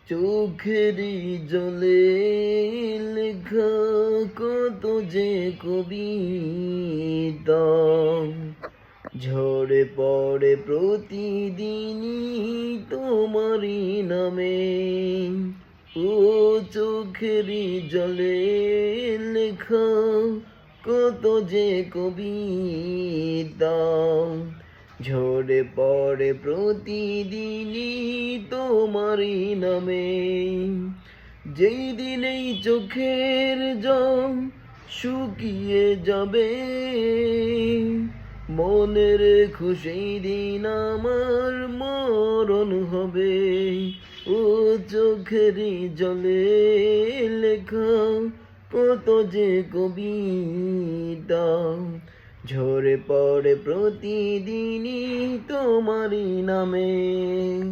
চোখেরই জলে লেখা কত যে কবিতা ঝরে পড়ে প্রতিদিনই তোমারই নামে। ও চোখেরই জলে লেখা কত যে কবিতা ঝরে পড়ে প্রতিদিনই তোমারই নামে। যেই দিন এই চোখের জল শুকিয়ে যাবে, মনে রেখো সেই দিন আমার মরণ হবে। ও চোখেরই জলে লেখা কত যে কবিতা ঝরে পড়ে প্রতিদিনই তোমারই নামে।